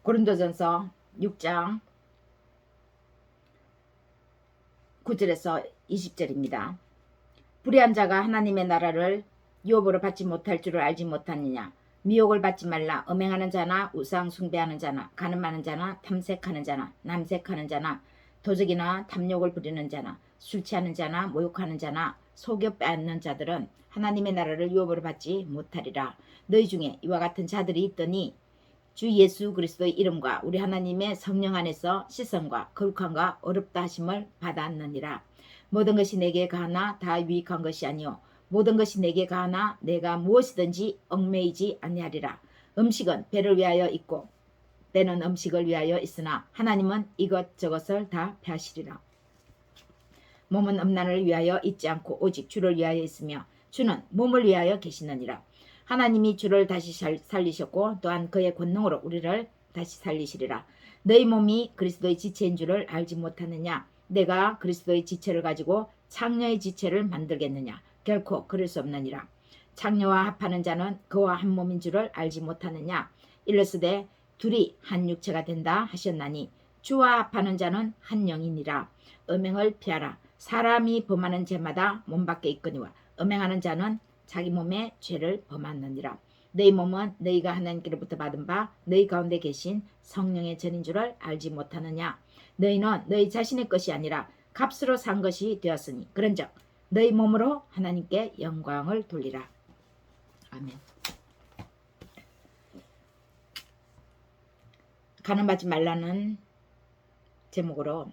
고린도전서 6장 9절에서 20절입니다. 불의한 자가 하나님의 나라를 유업으로 받지 못할 줄을 알지 못하느냐. 미혹을 받지 말라. 음행하는 자나 우상 숭배하는 자나 간음하는 자나 탐색하는 자나 남색하는 자나 도적이나 탐욕을 부리는 자나 술 취하는 자나 모욕하는 자나 속여 빼앗는 자들은 하나님의 나라를 유업으로 받지 못하리라. 너희 중에 이와 같은 자들이 있더니 주 예수 그리스도의 이름과 우리 하나님의 성령 안에서 씻음과 거룩함과 어렵다 하심을 받았느니라. 모든 것이 내게 가하나 다 유익한 것이 아니요 모든 것이 내게 가하나 내가 무엇이든지 얽매이지 아니하리라. 음식은 배를 위하여 있고 때는 음식을 위하여 있으나 하나님은 이것저것을 다 폐하시리라. 몸은 음란을 위하여 있지 않고 오직 주를 위하여 있으며 주는 몸을 위하여 계시느니라. 하나님이 주를 다시 살리셨고 또한 그의 권능으로 우리를 다시 살리시리라. 너희 몸이 그리스도의 지체인 줄을 알지 못하느냐. 내가 그리스도의 지체를 가지고 창녀의 지체를 만들겠느냐. 결코 그럴 수 없느니라. 창녀와 합하는 자는 그와 한 몸인 줄을 알지 못하느냐. 일러스되 둘이 한 육체가 된다 하셨나니 주와 합하는 자는 한 영이니라. 음행을 피하라. 사람이 범하는 죄마다 몸 밖에 있거니와 음행하는 자는 자기 몸에 죄를 범하느니라. 너희 몸은 너희가 하나님께로부터 받은 바 너희 가운데 계신 성령의 전인 줄을 알지 못하느냐. 너희는 너희 자신의 것이 아니라 값으로 산 것이 되었으니 그런즉 너희 몸으로 하나님께 영광을 돌리라. 아멘. 간음하지 말라는 제목으로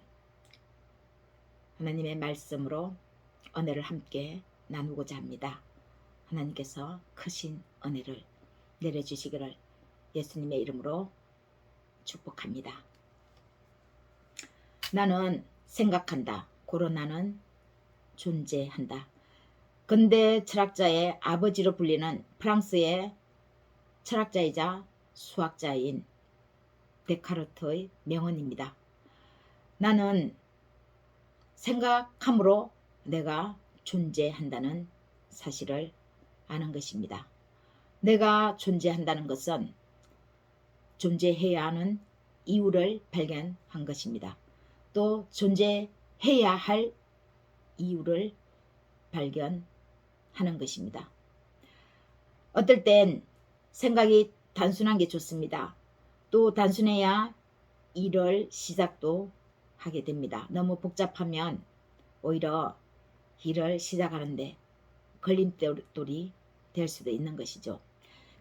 하나님의 말씀으로 은혜를 함께 나누고자 합니다. 하나님께서 크신 은혜를 내려주시기를 예수님의 이름으로 축복합니다. 나는 생각한다. 고로 나는 존재한다. 근대 철학자의 아버지로 불리는 프랑스의 철학자이자 수학자인 데카르트의 명언입니다. 나는 생각함으로 내가 존재한다는 사실을 아는 것입니다. 내가 존재한다는 것은 존재해야 하는 이유를 발견한 것입니다. 또 존재해야 할 이유를 발견하는 것입니다. 어떨 땐 생각이 단순한 게 좋습니다. 또 단순해야 일을 시작도 하게 됩니다. 너무 복잡하면 오히려 일을 시작하는데 걸림돌이 될 수도 있는 것이죠.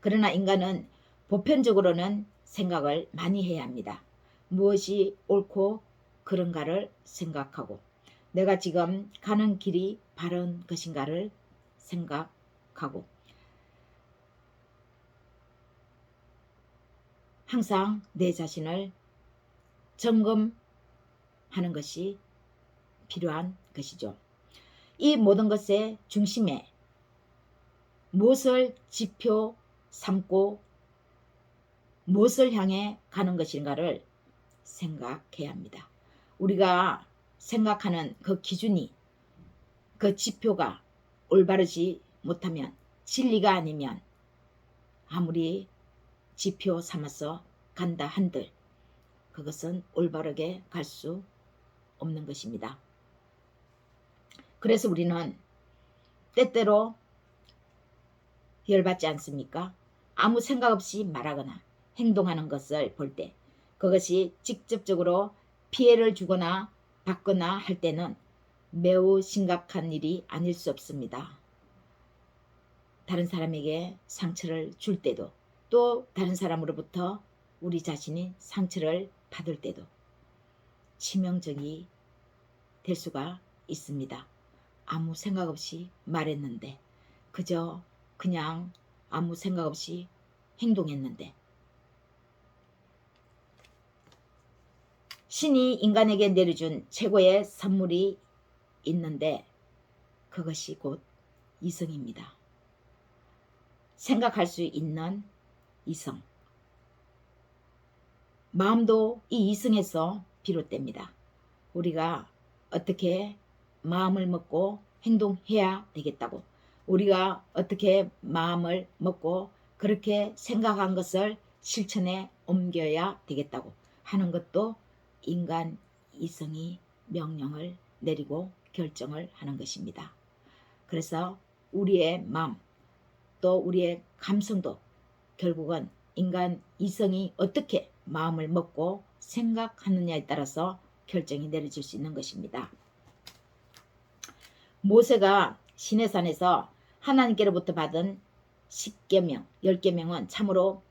그러나 인간은 보편적으로는 생각을 많이 해야 합니다. 무엇이 옳고 그른가를 생각하고 내가 지금 가는 길이 바른 것인가를 생각하고 항상 내 자신을 점검하는 것이 필요한 것이죠. 이 모든 것의 중심에 무엇을 지표 삼고 무엇을 향해 가는 것인가를 생각해야 합니다. 우리가 생각하는 그 기준이 그 지표가 올바르지 못하면 진리가 아니면 아무리 지표 삼아서 간다 한들 그것은 올바르게 갈 수 없는 것입니다. 그래서 우리는 때때로 열받지 않습니까? 아무 생각 없이 말하거나 행동하는 것을 볼 때 그것이 직접적으로 피해를 주거나 받거나 할 때는 매우 심각한 일이 아닐 수 없습니다. 다른 사람에게 상처를 줄 때도 또 다른 사람으로부터 우리 자신이 상처를 받을 때도 치명적이 될 수가 있습니다. 아무 생각 없이 말했는데 그냥 아무 생각 없이 행동했는데 신이 인간에게 내려준 최고의 선물이 있는데 그것이 곧 이성입니다. 생각할 수 있는 이성. 마음도 이 이성에서 비롯됩니다. 우리가 어떻게 마음을 먹고 행동해야 되겠다고 우리가 어떻게 마음을 먹고 그렇게 생각한 것을 실천에 옮겨야 되겠다고 하는 것도 인간 이성이 명령을 내리고 결정을 하는 것입니다. 그래서 우리의 마음 또 우리의 감성도 결국은 인간 이성이 어떻게 마음을 먹고 생각하느냐에 따라서 결정이 내려질 수 있는 것입니다. 모세가 시내산에서 하나님께로부터 받은 10계명, 10계명은 참으로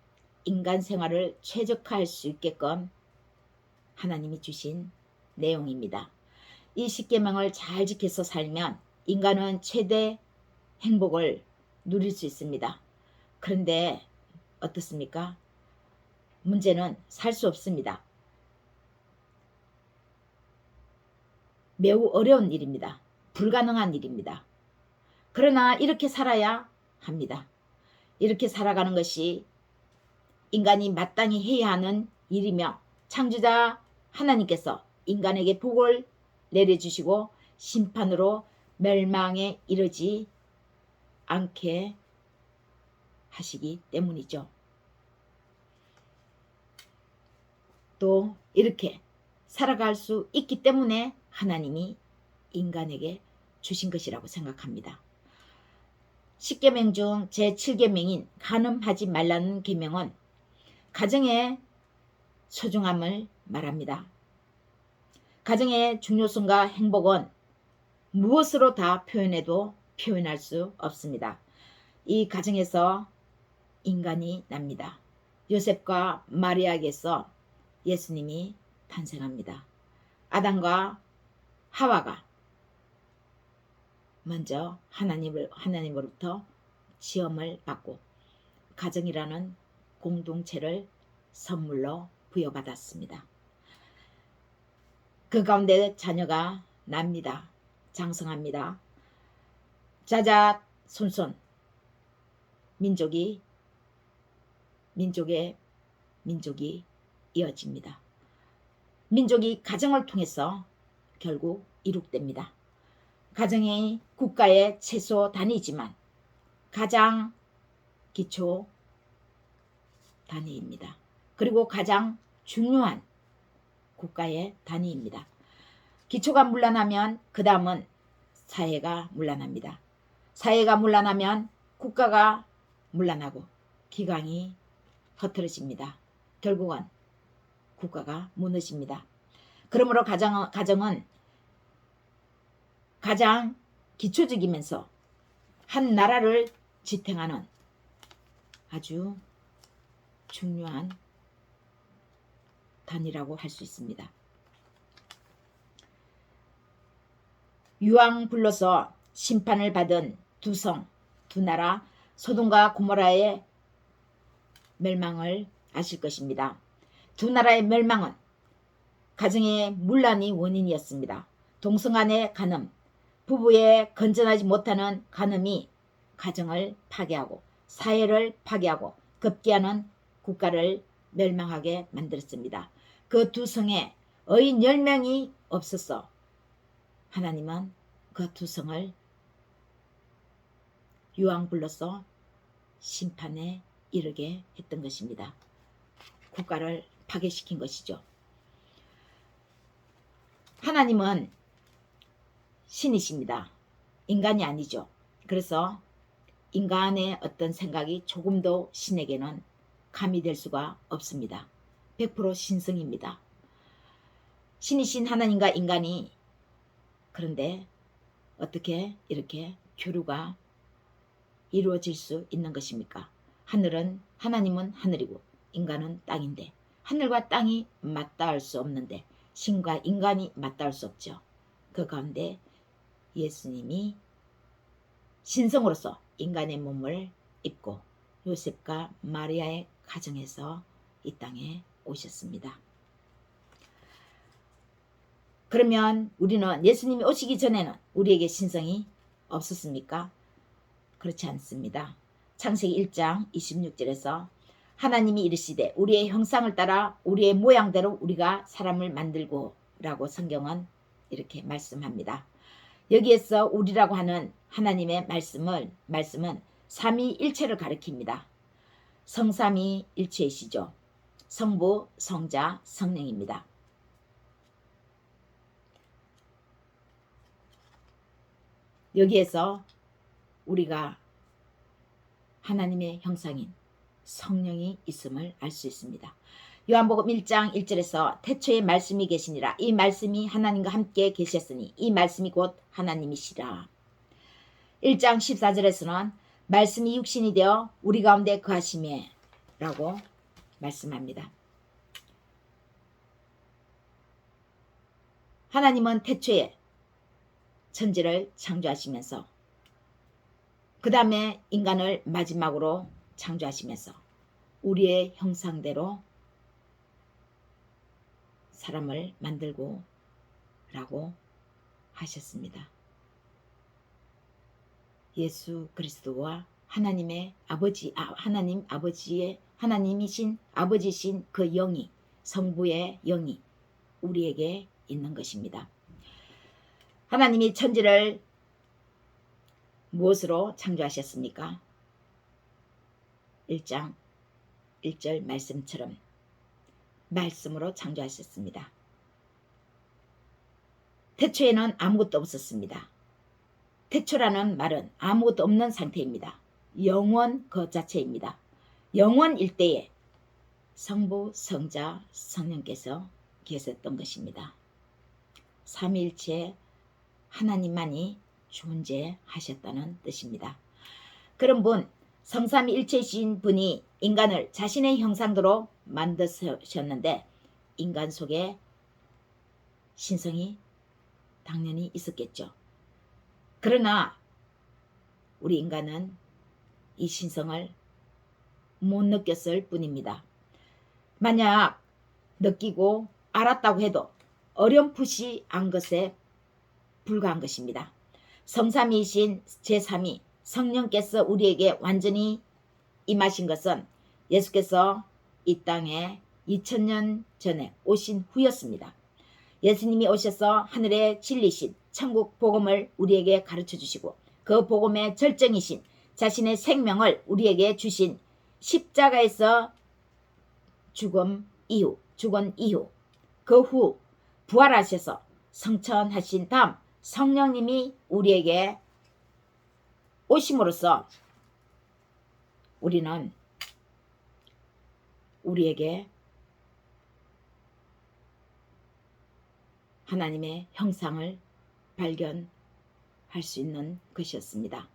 인간 생활을 최적화할 수 있게끔 하나님이 주신 내용입니다. 이 10계명을 잘 지켜서 살면 인간은 최대 행복을 누릴 수 있습니다. 그런데 어떻습니까? 문제는 살 수 없습니다. 매우 어려운 일입니다. 불가능한 일입니다. 그러나 이렇게 살아야 합니다. 이렇게 살아가는 것이 인간이 마땅히 해야 하는 일이며 창조자 하나님께서 인간에게 복을 내려주시고 심판으로 멸망에 이르지 않게 하시기 때문이죠. 또 이렇게 살아갈 수 있기 때문에 하나님이 인간에게 주신 것이라고 생각합니다. 10계명 중 제7계명인 간음하지 말라는 계명은 가정의 소중함을 말합니다. 가정의 중요성과 행복은 무엇으로 다 표현해도 표현할 수 없습니다. 이 가정에서 인간이 납니다. 요셉과 마리아에게서 예수님이 탄생합니다. 아담과 하와가 먼저 하나님으로부터 지음을 받고 가정이라는 공동체를 선물로 부여받았습니다. 그 가운데 자녀가 납니다. 장성합니다. 자자손손 민족이 이어집니다. 민족이 가정을 통해서 결국 이룩됩니다. 가정이 국가의 최소 단위이지만 가장 기초 단위입니다. 그리고 가장 중요한 국가의 단위입니다. 기초가 문란하면 그 다음은 사회가 문란합니다. 사회가 문란하면 국가가 문란하고 기강이 흐트러집니다. 결국은 국가가 무너집니다. 그러므로 가정은 가장 기초적이면서 한 나라를 지탱하는 아주 중요한 단위라고 할 수 있습니다. 유황 불러서 심판을 받은 두 나라 소돔과 고모라의 멸망을 아실 것입니다. 두 나라의 멸망은 가정의 문란이 원인이었습니다. 동성간의 간음, 부부의 건전하지 못하는 간음이 가정을 파괴하고 사회를 파괴하고 급기야는 국가를 멸망하게 만들었습니다. 그 두 성에 어인 10명이 없었어. 하나님은 그 두 성을 유황 불러서 심판에 이르게 했던 것입니다. 국가를 파괴시킨 것이죠. 하나님은 신이십니다. 인간이 아니죠. 그래서 인간의 어떤 생각이 조금도 신에게는 가미될 수가 없습니다. 100% 신성입니다. 신이신 하나님과 인간이 그런데 어떻게 이렇게 교류가 이루어질 수 있는 것입니까? 하나님은 하늘이고 인간은 땅인데 하늘과 땅이 맞닿을 수 없는데 신과 인간이 맞닿을 수 없죠. 그 가운데 예수님이 신성으로서 인간의 몸을 입고 요셉과 마리아의 가정에서 이 땅에 오셨습니다. 그러면 우리는 예수님이 오시기 전에는 우리에게 신성이 없었습니까? 그렇지 않습니다. 창세기 1장 26절에서 하나님이 이르시되 우리의 형상을 따라 우리의 모양대로 우리가 사람을 만들고 라고 성경은 이렇게 말씀합니다. 여기에서 우리라고 하는 하나님의 말씀은 삼위일체를 가리킵니다. 성삼위 일체이시죠. 성부, 성자, 성령입니다. 여기에서 우리가 하나님의 형상인 성령이 있음을 알 수 있습니다. 요한복음 1장 1절에서 태초에 말씀이 계시니라. 이 말씀이 하나님과 함께 계셨으니 이 말씀이 곧 하나님이시라. 1장 14절에서는 말씀이 육신이 되어 우리 가운데 거하심에 라고 말씀합니다. 하나님은 태초에 천지를 창조하시면서 그 다음에 인간을 마지막으로 창조하시면서 우리의 형상대로 사람을 만들고 라고 하셨습니다. 예수 그리스도와 하나님의 아버지, 하나님이신 아버지신 그 영이, 성부의 영이 우리에게 있는 것입니다. 하나님이 천지를 무엇으로 창조하셨습니까? 1장 1절 말씀처럼 말씀으로 창조하셨습니다. 태초에는 아무것도 없었습니다. 태초라는 말은 아무것도 없는 상태입니다. 영원 그 자체입니다. 영원일 때에 성부, 성자, 성령께서 계셨던 것입니다. 삼위일체 하나님만이 존재하셨다는 뜻입니다. 그런 분, 성삼위일체이신 분이 인간을 자신의 형상대로 만드셨는데 인간 속에 신성이 당연히 있었겠죠. 그러나 우리 인간은 이 신성을 못 느꼈을 뿐입니다. 만약 느끼고 알았다고 해도 어렴풋이 안 것에 불과한 것입니다. 성삼위이신 제3위 성령께서 우리에게 완전히 임하신 것은 예수께서 이 땅에 2000년 전에 오신 후였습니다. 예수님이 오셔서 하늘의 진리신 천국 복음을 우리에게 가르쳐 주시고 그 복음의 절정이신 자신의 생명을 우리에게 주신 십자가에서 죽은 이후 그 후 부활하셔서 성천하신 다음 성령님이 우리에게 오심으로써 우리는 우리에게 하나님의 형상을 발견할 수 있는 것이었습니다.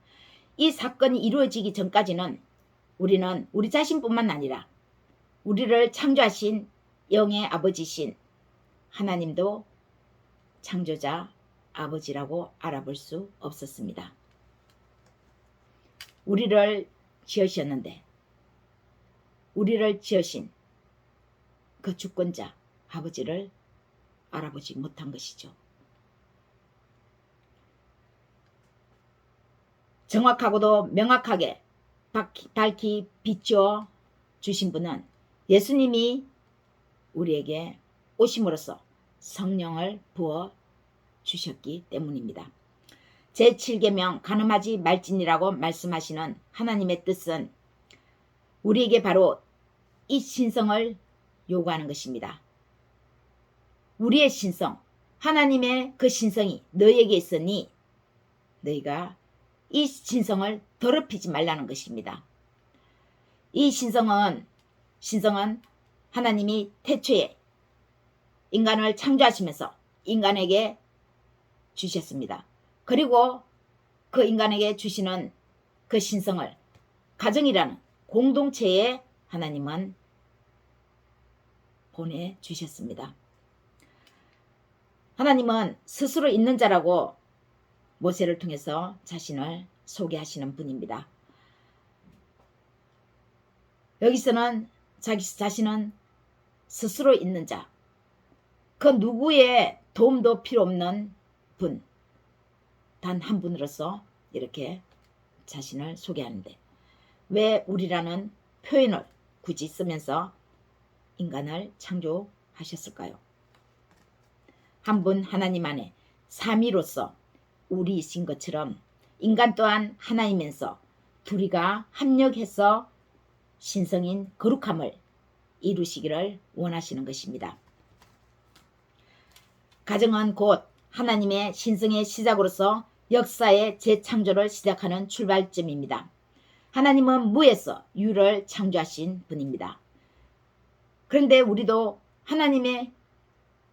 이 사건이 이루어지기 전까지는 우리는 우리 자신뿐만 아니라 우리를 창조하신 영의 아버지신 하나님도 창조자 아버지라고 알아볼 수 없었습니다. 우리를 지으셨는데 우리를 지으신 그 주권자 아버지를 알아보지 못한 것이죠. 정확하고도 명확하게 밝히 비추어 주신 분은 예수님이 우리에게 오심으로써 성령을 부어 주셨기 때문입니다. 제7계명 간음하지 말지니라고 말씀하시는 하나님의 뜻은 우리에게 바로 이 신성을 요구하는 것입니다. 우리의 신성, 하나님의 그 신성이 너에게 있으니 너희가 이 신성을 더럽히지 말라는 것입니다. 이 신성은 하나님이 태초에 인간을 창조하시면서 인간에게 주셨습니다. 그리고 그 인간에게 주시는 그 신성을 가정이라는 공동체에 하나님은 보내주셨습니다. 하나님은 스스로 있는 자라고 모세를 통해서 자신을 소개하시는 분입니다. 여기서는 자기 자신은 스스로 있는 자, 그 누구의 도움도 필요 없는 분, 단 한 분으로서 이렇게 자신을 소개하는데 왜 우리라는 표현을 굳이 쓰면서 인간을 창조하셨을까요? 한 분 하나님 안에 삼위로서 우리이신 것처럼 인간 또한 하나이면서 둘이가 합력해서 신성인 거룩함을 이루시기를 원하시는 것입니다. 가정은 곧 하나님의 신성의 시작으로서 역사의 재창조를 시작하는 출발점입니다. 하나님은 무에서 유를 창조하신 분입니다. 그런데 우리도 하나님의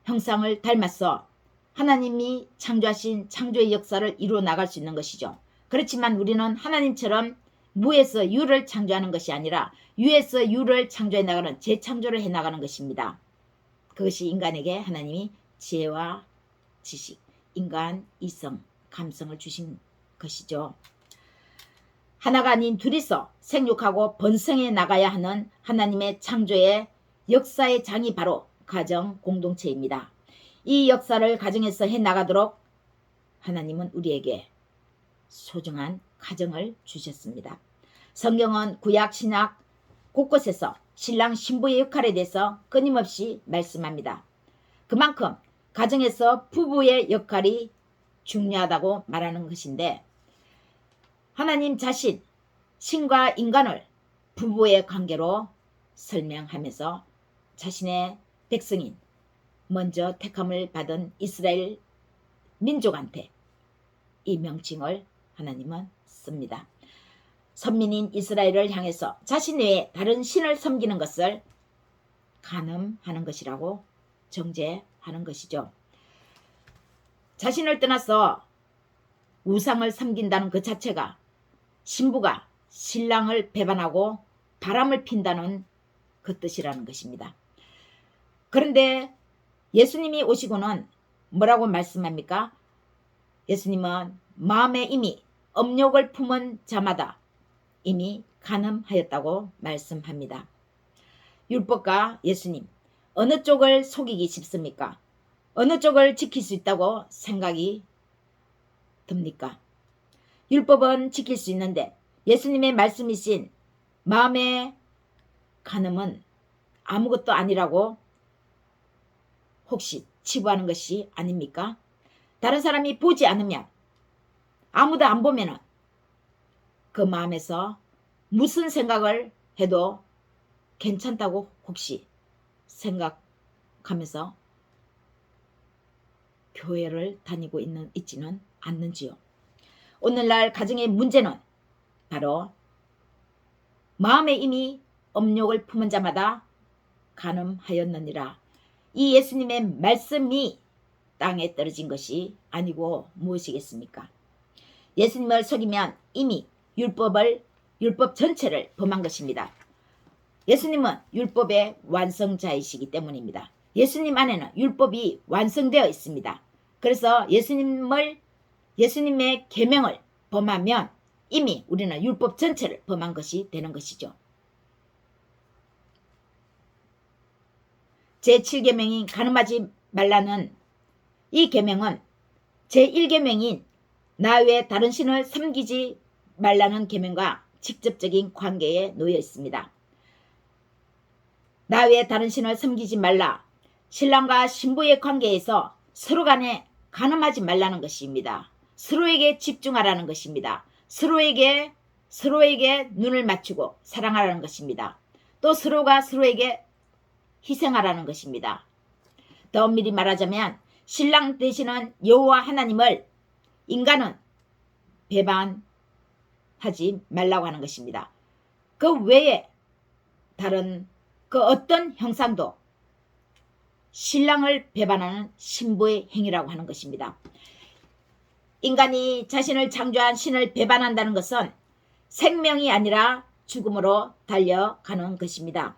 형상을 닮아서 하나님이 창조하신 창조의 역사를 이루어 나갈 수 있는 것이죠. 그렇지만 우리는 하나님처럼 무에서 유를 창조하는 것이 아니라 유에서 유를 창조해 나가는 재창조를 해 나가는 것입니다. 그것이 인간에게 하나님이 지혜와 지식, 인간, 이성, 감성을 주신 것이죠. 하나가 아닌 둘이서 생육하고 번성해 나가야 하는 하나님의 창조의 역사의 장이 바로 가정 공동체입니다. 이 역사를 가정에서 해 나가도록 하나님은 우리에게 소중한 가정을 주셨습니다. 성경은 구약 신약 곳곳에서 신랑 신부의 역할에 대해서 끊임없이 말씀합니다. 그만큼 가정에서 부부의 역할이 중요하다고 말하는 것인데 하나님 자신 신과 인간을 부부의 관계로 설명하면서 자신의 백성인 먼저 택함을 받은 이스라엘 민족한테 이 명칭을 하나님은 씁니다. 선민인 이스라엘을 향해서 자신 외에 다른 신을 섬기는 것을 간음하는 것이라고 정죄하는 것이죠. 자신을 떠나서 우상을 섬긴다는 그 자체가 신부가 신랑을 배반하고 바람을 핀다는 그 뜻이라는 것입니다. 그런데 예수님이 오시고는 뭐라고 말씀합니까? 예수님은 마음에 이미 업욕을 품은 자마다 이미 간음하였다고 말씀합니다. 율법과 예수님 어느 쪽을 속이기 쉽습니까? 어느 쪽을 지킬 수 있다고 생각이 듭니까? 율법은 지킬 수 있는데 예수님의 말씀이신 마음의 간음은 아무것도 아니라고 혹시 치부하는 것이 아닙니까? 다른 사람이 보지 않으면 아무도 안 보면 그 마음에서 무슨 생각을 해도 괜찮다고 혹시 생각하면서 교회를 다니고 있지는 않는지요. 오늘날 가정의 문제는 바로 마음에 이미 업욕을 품은 자마다 간음하였느니라. 이 예수님의 말씀이 땅에 떨어진 것이 아니고 무엇이겠습니까? 예수님을 속이면 이미 율법 전체를 범한 것입니다. 예수님은 율법의 완성자이시기 때문입니다. 예수님 안에는 율법이 완성되어 있습니다. 그래서 예수님의 계명을 범하면 이미 우리는 율법 전체를 범한 것이 되는 것이죠. 제7계명인 간음하지 말라는 이 계명은 제1계명인 나 외에 다른 신을 섬기지 말라는 계명과 직접적인 관계에 놓여 있습니다. 나 외에 다른 신을 섬기지 말라. 신랑과 신부의 관계에서 서로 간에 간음하지 말라는 것입니다. 서로에게 집중하라는 것입니다. 서로에게 눈을 맞추고 사랑하라는 것입니다. 또 서로가 서로에게 희생하라는 것입니다. 더 엄밀히 말하자면 신랑 되시는 여호와 하나님을 인간은 배반하지 말라고 하는 것입니다. 그 외에 다른 그 어떤 형상도 신랑을 배반하는 신부의 행위라고 하는 것입니다. 인간이 자신을 창조한 신을 배반한다는 것은 생명이 아니라 죽음으로 달려가는 것입니다.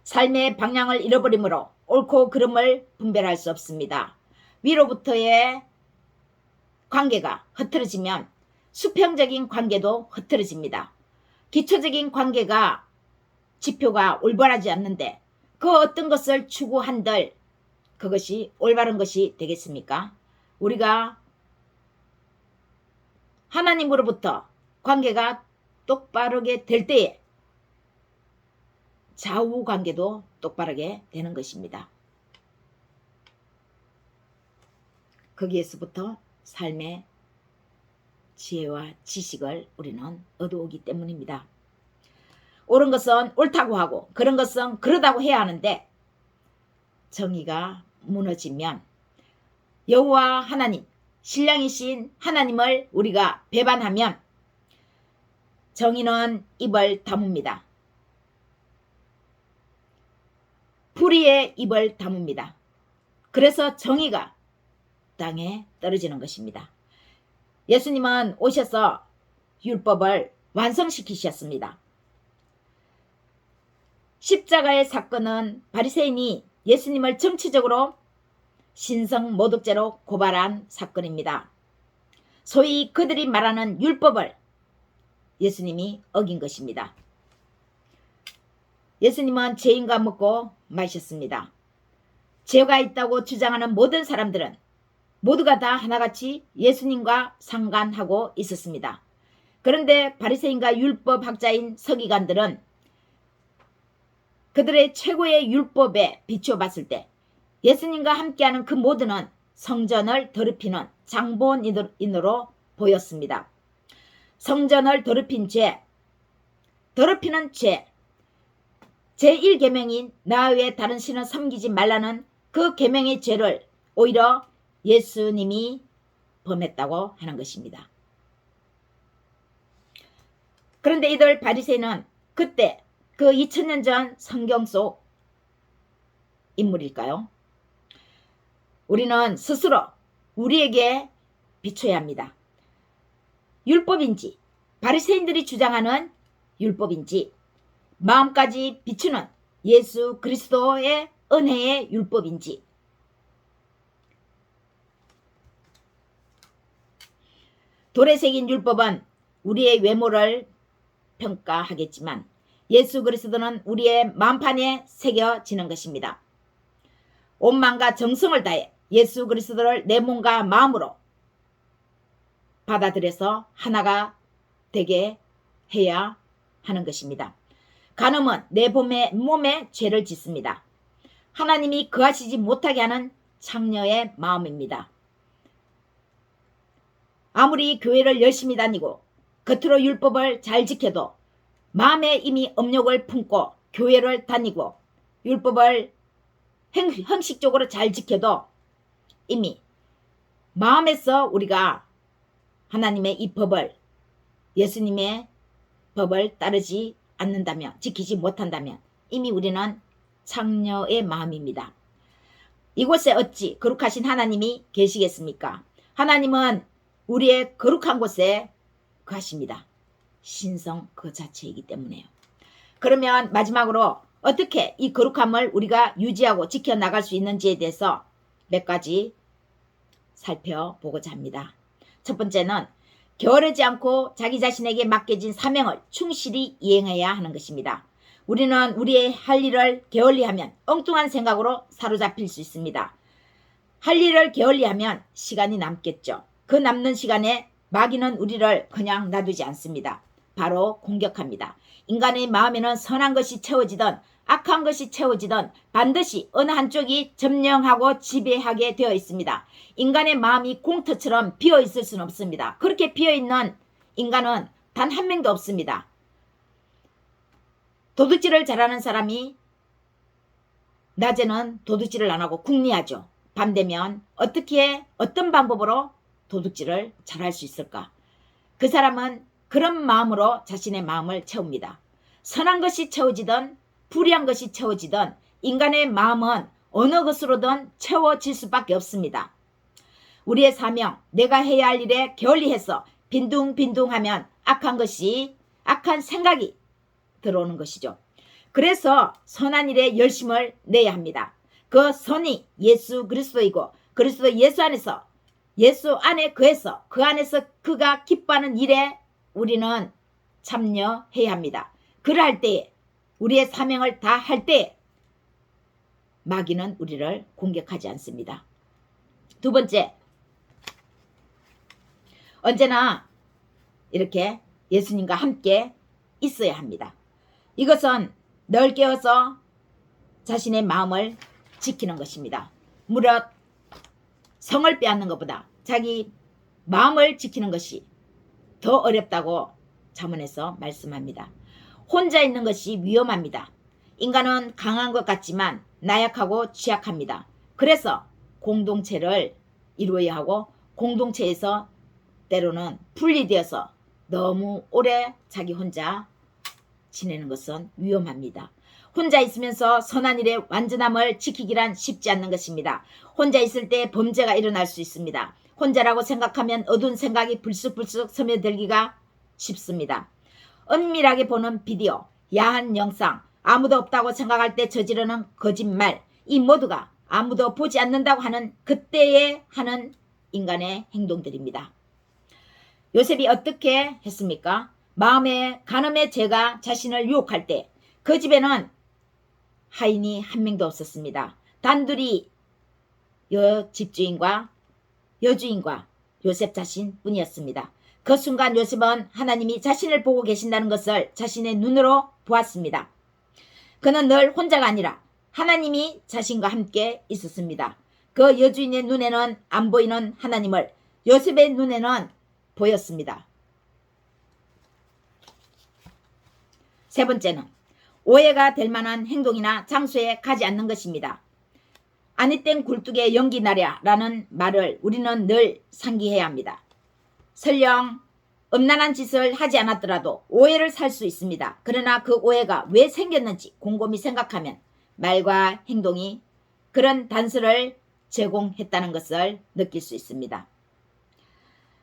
삶의 방향을 잃어버림으로 옳고 그름을 분별할 수 없습니다. 위로부터의 관계가 흐트러지면 수평적인 관계도 흐트러집니다. 기초적인 관계가 지표가 올바르지 않는데 그 어떤 것을 추구한들 그것이 올바른 것이 되겠습니까? 우리가 하나님으로부터 관계가 똑바르게 될 때에 좌우 관계도 똑바르게 되는 것입니다. 거기에서부터 삶의 지혜와 지식을 우리는 얻어오기 때문입니다. 옳은 것은 옳다고 하고 그런 것은 그러다고 해야 하는데 정의가 무너지면 여호와 하나님, 신령이신 하나님을 우리가 배반하면 정의는 입을 다뭅니다. 불의의 입을 다뭅니다. 그래서 정의가 땅에 떨어지는 것입니다. 예수님은 오셔서 율법을 완성시키셨습니다. 십자가의 사건은 바리새인이 예수님을 정치적으로 신성모독죄로 고발한 사건입니다. 소위 그들이 말하는 율법을 예수님이 어긴 것입니다. 예수님은 죄인과 먹고 마셨습니다. 죄가 있다고 주장하는 모든 사람들은 모두가 다 하나같이 예수님과 상관하고 있었습니다. 그런데 바리새인과 율법학자인 서기관들은 그들의 최고의 율법에 비추어 봤을 때 예수님과 함께하는 그 모두는 성전을 더럽히는 장본인으로 보였습니다. 성전을 더럽힌 죄, 더럽히는 죄, 제1계명인 나 외에 다른 신을 섬기지 말라는 그 계명의 죄를 오히려 예수님이 범했다고 하는 것입니다. 그런데 이들 바리새인은 그때 그 2000년 전 성경 속 인물일까요? 우리는 스스로 우리에게 비춰야 합니다. 율법인지 바리새인들이 주장하는 율법인지 마음까지 비추는 예수 그리스도의 은혜의 율법인지 돌에 새긴 율법은 우리의 외모를 평가하겠지만 예수 그리스도는 우리의 마음판에 새겨지는 것입니다. 온 마음과 정성을 다해 예수 그리스도를 내 몸과 마음으로 받아들여서 하나가 되게 해야 하는 것입니다. 간음은 내 몸에 죄를 짓습니다. 하나님이 거하시지 못하게 하는 창녀의 마음입니다. 아무리 교회를 열심히 다니고 겉으로 율법을 잘 지켜도 마음에 이미 음욕을 품고 교회를 다니고 율법을 형식적으로 잘 지켜도 이미 마음에서 우리가 하나님의 이 법을 예수님의 법을 따르지 않는다면 지키지 못한다면 이미 우리는 창녀의 마음입니다. 이곳에 어찌 거룩하신 하나님이 계시겠습니까? 하나님은 우리의 거룩한 곳에 거하십니다. 신성 그 자체이기 때문에요. 그러면 마지막으로 어떻게 이 거룩함을 우리가 유지하고 지켜나갈 수 있는지에 대해서 몇 가지 살펴보고자 합니다. 첫 번째는 게으르지 않고 자기 자신에게 맡겨진 사명을 충실히 이행해야 하는 것입니다. 우리는 우리의 할 일을 게을리하면 엉뚱한 생각으로 사로잡힐 수 있습니다. 할 일을 게을리하면 시간이 남겠죠. 그 남는 시간에 마귀는 우리를 그냥 놔두지 않습니다. 바로 공격합니다. 인간의 마음에는 선한 것이 채워지든 악한 것이 채워지든 반드시 어느 한쪽이 점령하고 지배하게 되어 있습니다. 인간의 마음이 공터처럼 비어 있을 수는 없습니다. 그렇게 비어 있는 인간은 단 한 명도 없습니다. 도둑질을 잘하는 사람이 낮에는 도둑질을 안 하고 궁리하죠. 밤 되면 어떻게 어떤 방법으로 도둑질을 잘할 수 있을까? 그 사람은 그런 마음으로 자신의 마음을 채웁니다. 선한 것이 채워지든 불의한 것이 채워지든 인간의 마음은 어느 것으로든 채워질 수밖에 없습니다. 우리의 사명, 내가 해야 할 일에 게을리해서 빈둥빈둥하면 악한 생각이 들어오는 것이죠. 그래서 선한 일에 열심을 내야 합니다. 그 선이 예수 그리스도이고 그리스도 예수 안에 거해서 그 안에서 그가 기뻐하는 일에 우리는 참여해야 합니다. 그러할 때에 우리의 사명을 다 할 때에 마귀는 우리를 공격하지 않습니다. 두 번째, 언제나 이렇게 예수님과 함께 있어야 합니다. 이것은 늘 깨어서 자신의 마음을 지키는 것입니다. 무릇 성을 빼앗는 것보다 자기 마음을 지키는 것이 더 어렵다고 잠언에서 말씀합니다. 혼자 있는 것이 위험합니다. 인간은 강한 것 같지만 나약하고 취약합니다. 그래서 공동체를 이루어야 하고 공동체에서 때로는 분리되어서 너무 오래 자기 혼자 지내는 것은 위험합니다. 혼자 있으면서 선한 일의 완전함을 지키기란 쉽지 않는 것입니다. 혼자 있을 때 범죄가 일어날 수 있습니다. 혼자라고 생각하면 어두운 생각이 불쑥불쑥 스며들기가 쉽습니다. 은밀하게 보는 비디오, 야한 영상, 아무도 없다고 생각할 때 저지르는 거짓말, 이 모두가 아무도 보지 않는다고 하는 그때에 하는 인간의 행동들입니다. 요셉이 어떻게 했습니까? 마음에 간음의 죄가 자신을 유혹할 때 그 집에는 하인이 한 명도 없었습니다. 단둘이 집주인과 여주인과 요셉 자신뿐이었습니다. 그 순간 요셉은 하나님이 자신을 보고 계신다는 것을 자신의 눈으로 보았습니다. 그는 늘 혼자가 아니라 하나님이 자신과 함께 있었습니다. 그 여주인의 눈에는 안 보이는 하나님을 요셉의 눈에는 보였습니다. 세 번째는 오해가 될 만한 행동이나 장소에 가지 않는 것입니다. 아니 땡 굴뚝에 연기 나랴 라는 말을 우리는 늘 상기해야 합니다. 설령 음란한 짓을 하지 않았더라도 오해를 살 수 있습니다. 그러나 그 오해가 왜 생겼는지 곰곰이 생각하면 말과 행동이 그런 단서를 제공했다는 것을 느낄 수 있습니다.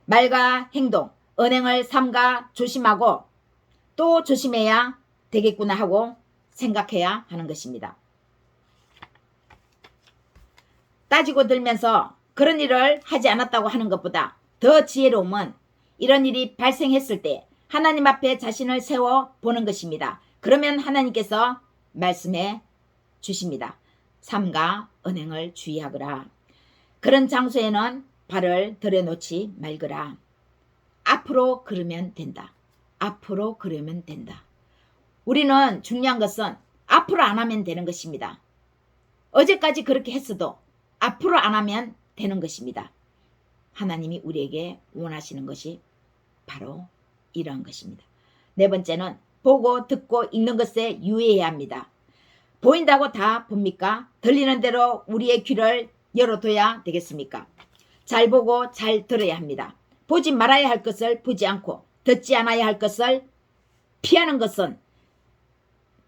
말과 행동, 언행을 삼가 조심하고 또 조심해야 되겠구나 하고 생각해야 하는 것입니다. 따지고 들면서 그런 일을 하지 않았다고 하는 것보다 더 지혜로움은 이런 일이 발생했을 때 하나님 앞에 자신을 세워 보는 것입니다. 그러면 하나님께서 말씀해 주십니다. 삼가 언행을 주의하거라. 그런 장소에는 발을 들여놓지 말거라. 앞으로 걸으면 된다. 앞으로 걸으면 된다. 우리는 중요한 것은 앞으로 안 하면 되는 것입니다. 어제까지 그렇게 했어도 앞으로 안 하면 되는 것입니다. 하나님이 우리에게 원하시는 것이 바로 이러한 것입니다. 네 번째는 보고 듣고 읽는 것에 유의해야 합니다. 보인다고 다 봅니까? 들리는 대로 우리의 귀를 열어둬야 되겠습니까? 잘 보고 잘 들어야 합니다. 보지 말아야 할 것을 보지 않고 듣지 않아야 할 것을 피하는 것은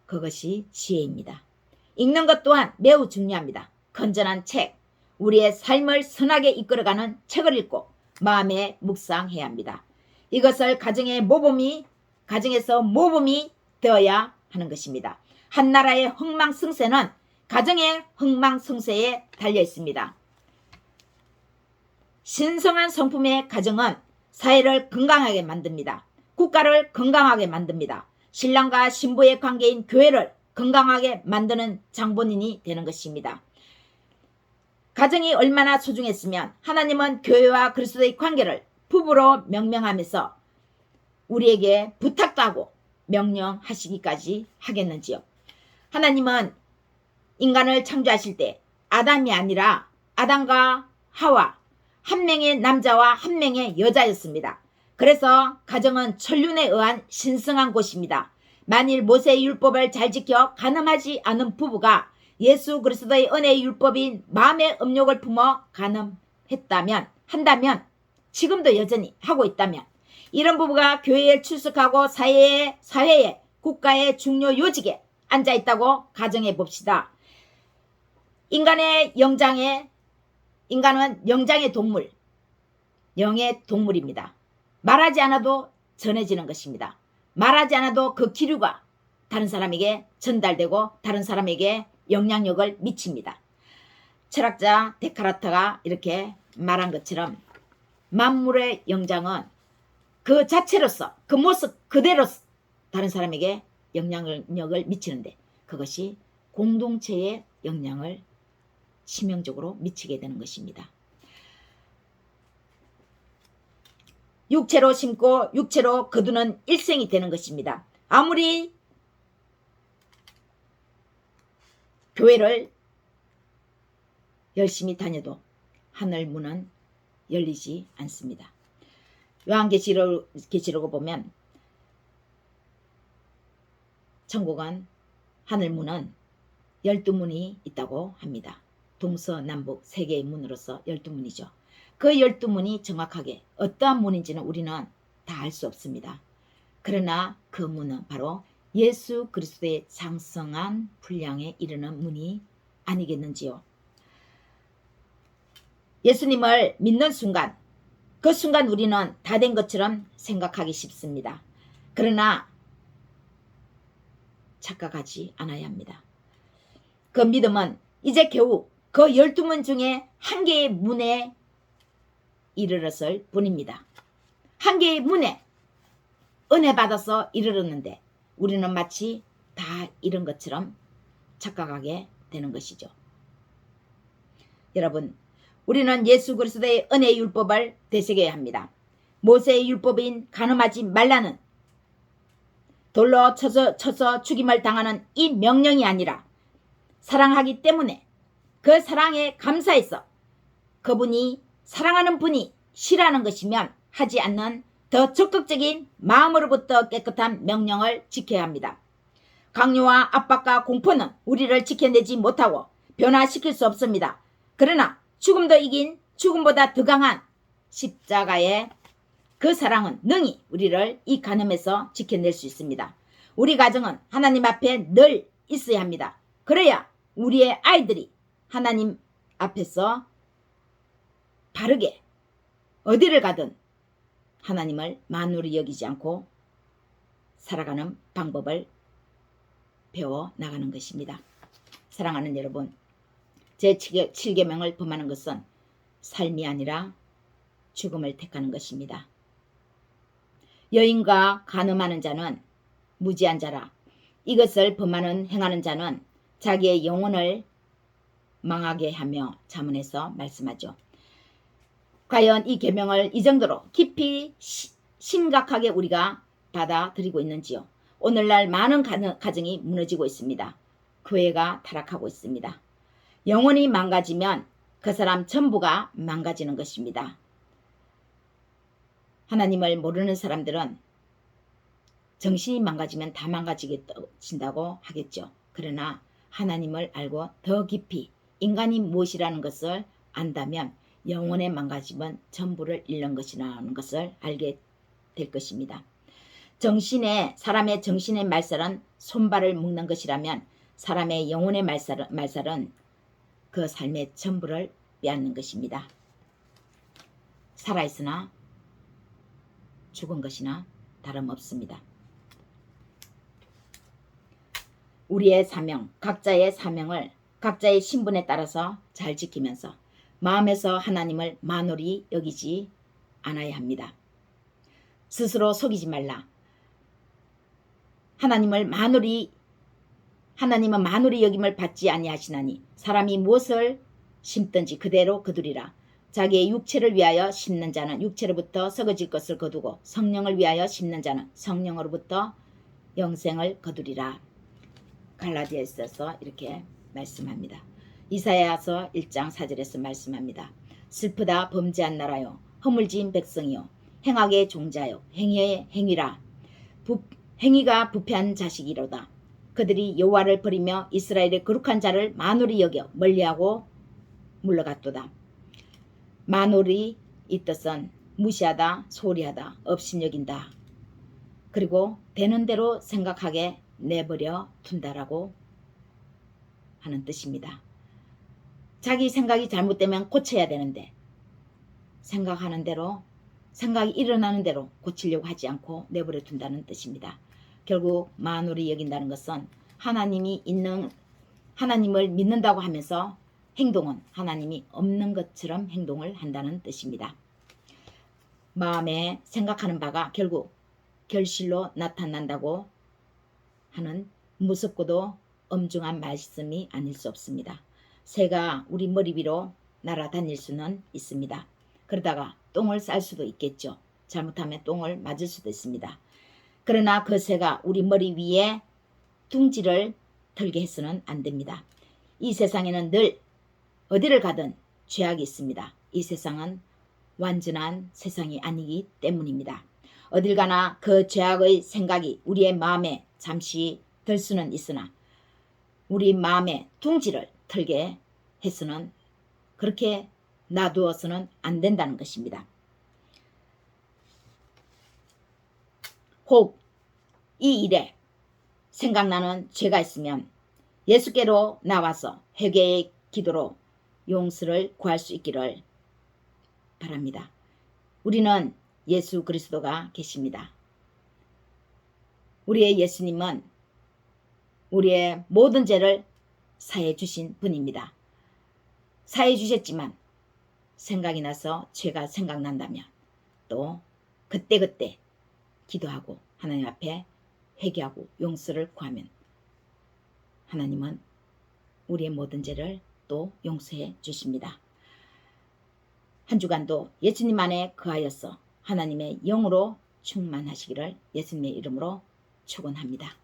그것이 지혜입니다. 읽는 것 또한 매우 중요합니다. 건전한 책, 우리의 삶을 선하게 이끌어가는 책을 읽고 마음에 묵상해야 합니다. 이것을 가정에서 모범이 되어야 하는 것입니다. 한 나라의 흥망성쇠는 가정의 흥망성쇠에 달려 있습니다. 신성한 성품의 가정은 사회를 건강하게 만듭니다. 국가를 건강하게 만듭니다. 신랑과 신부의 관계인 교회를 건강하게 만드는 장본인이 되는 것입니다. 가정이 얼마나 소중했으면 하나님은 교회와 그리스도의 관계를 부부로 명명하면서 우리에게 부탁도 하고 명령하시기까지 하겠는지요. 하나님은 인간을 창조하실 때 아담이 아니라 아담과 하와 한 명의 남자와 한 명의 여자였습니다. 그래서 가정은 천륜에 의한 신성한 곳입니다. 만일 모세의 율법을 잘 지켜 간음하지 않은 부부가 예수 그리스도의 은혜의 율법인 마음의 음욕을 품어 한다면 지금도 여전히 하고 있다면 이런 부부가 교회에 출석하고 사회에 국가의 중요 요직에 앉아있다고 가정해 봅시다. 인간은 영장의 동물, 영의 동물입니다. 말하지 않아도 전해지는 것입니다. 말하지 않아도 그 기류가 다른 사람에게 전달되고 다른 사람에게 영향력을 미칩니다. 철학자 데카르트가 이렇게 말한 것처럼 만물의 영장은 그 자체로서 그 모습 그대로 다른 사람에게 영향력을 미치는데 그것이 공동체에 영향을 치명적으로 미치게 되는 것입니다. 육체로 심고 육체로 거두는 일생이 되는 것입니다. 아무리 교회를 열심히 다녀도 하늘 문은 열리지 않습니다. 요한계시록을 보면 천국은 하늘문은 12문이 있다고 합니다. 동서남북 세 개의 문으로서 12문이죠. 그 12문이 정확하게 어떠한 문인지는 우리는 다 알 수 없습니다. 그러나 그 문은 바로 예수 그리스도의 장성한 분량에 이르는 문이 아니겠는지요. 예수님을 믿는 순간, 그 순간 우리는 다 된 것처럼 생각하기 쉽습니다. 그러나 착각하지 않아야 합니다. 그 믿음은 이제 겨우 그 12문 중에 한 개의 문에 이르렀을 뿐입니다. 한 개의 문에 은혜 받아서 이르렀는데 우리는 마치 다 이런 것처럼 착각하게 되는 것이죠. 여러분, 우리는 예수 그리스도의 은혜의 율법을 되새겨야 합니다. 모세의 율법인 간음하지 말라는 돌로 쳐서 죽임을 당하는 이 명령이 아니라 사랑하기 때문에 그 사랑에 감사해서 그분이 사랑하는 분이 싫어하는 것이면 하지 않는 더 적극적인 마음으로부터 깨끗한 명령을 지켜야 합니다. 강요와 압박과 공포는 우리를 지켜내지 못하고 변화시킬 수 없습니다. 그러나 죽음도 이긴 죽음보다 더 강한 십자가의 그 사랑은 능히 우리를 이 간음에서 지켜낼 수 있습니다. 우리 가정은 하나님 앞에 늘 있어야 합니다. 그래야 우리의 아이들이 하나님 앞에서 바르게 어디를 가든 하나님을 만으로 여기지 않고 살아가는 방법을 배워 나가는 것입니다. 사랑하는 여러분, 제 7계명을 범하는 것은 삶이 아니라 죽음을 택하는 것입니다. 여인과 간음하는 자는 무지한 자라. 이것을 범하는 행하는 자는 자기의 영혼을 망하게 하며 잠언에서 말씀하죠. 과연 이 계명을 이 정도로 깊이 심각하게 우리가 받아들이고 있는지요. 오늘날 많은 가정이 무너지고 있습니다. 교회가 타락하고 있습니다. 영혼이 망가지면 그 사람 전부가 망가지는 것입니다. 하나님을 모르는 사람들은 정신이 망가지면 다 망가진다고 하겠죠. 그러나 하나님을 알고 더 깊이 인간이 무엇이라는 것을 안다면 영혼의 망가짐은 전부를 잃는 것이라는 것을 알게 될 것입니다. 사람의 정신의 말살은 손발을 묶는 것이라면 사람의 영혼의 말살은 그 삶의 전부를 빼앗는 것입니다. 살아있으나 죽은 것이나 다름없습니다. 우리의 사명, 각자의 사명을 각자의 신분에 따라서 잘 지키면서 마음에서 하나님을 만홀히 여기지 않아야 합니다. 스스로 속이지 말라. 하나님은 만홀히 여김을 받지 아니하시나니 사람이 무엇을 심든지 그대로 거두리라. 자기의 육체를 위하여 심는 자는 육체로부터 썩어질 것을 거두고 성령을 위하여 심는 자는 성령으로부터 영생을 거두리라. 갈라디아서에서 이렇게 말씀합니다. 이사야서 1장 4절에서 말씀합니다. 슬프다 범죄한 나라요 허물진 백성이요 행악의 종자요 행위의 행위라. 행위가 부패한 자식이로다. 그들이 여호와를 버리며 이스라엘의 거룩한 자를 만홀히 여겨 멀리하고 물러갔도다. 만홀히 이 뜻은 무시하다, 소리하다, 업신여긴다. 그리고 되는 대로 생각하게 내버려 둔다라고 하는 뜻입니다. 자기 생각이 잘못되면 고쳐야 되는데 생각하는 대로 생각이 일어나는 대로 고치려고 하지 않고 내버려 둔다는 뜻입니다. 결국 만홀히 여긴다는 것은 하나님을 믿는다고 하면서 행동은 하나님이 없는 것처럼 행동을 한다는 뜻입니다. 마음에 생각하는 바가 결국 결실로 나타난다고 하는 무섭고도 엄중한 말씀이 아닐 수 없습니다. 새가 우리 머리 위로 날아다닐 수는 있습니다. 그러다가 똥을 쌀 수도 있겠죠. 잘못하면 똥을 맞을 수도 있습니다. 그러나 그 새가 우리 머리 위에 둥지를 털게 해서는 안 됩니다. 이 세상에는 늘 어디를 가든 죄악이 있습니다. 이 세상은 완전한 세상이 아니기 때문입니다. 어딜 가나 그 죄악의 생각이 우리의 마음에 잠시 들 수는 있으나 우리 마음의 둥지를 털게 해서는 그렇게 놔두어서는 안 된다는 것입니다. 혹 이 일에 생각나는 죄가 있으면 예수께로 나와서 회개의 기도로 용서를 구할 수 있기를 바랍니다. 우리는 예수 그리스도가 계십니다. 우리의 예수님은 우리의 모든 죄를 사해 주신 분입니다. 사해 주셨지만 생각이 나서 죄가 생각난다면 또 그때그때 기도하고 하나님 앞에 회개하고 용서를 구하면 하나님은 우리의 모든 죄를 또 용서해 주십니다. 한 주간도 예수님 안에 거하여서 하나님의 영으로 충만하시기를 예수님의 이름으로 축원합니다.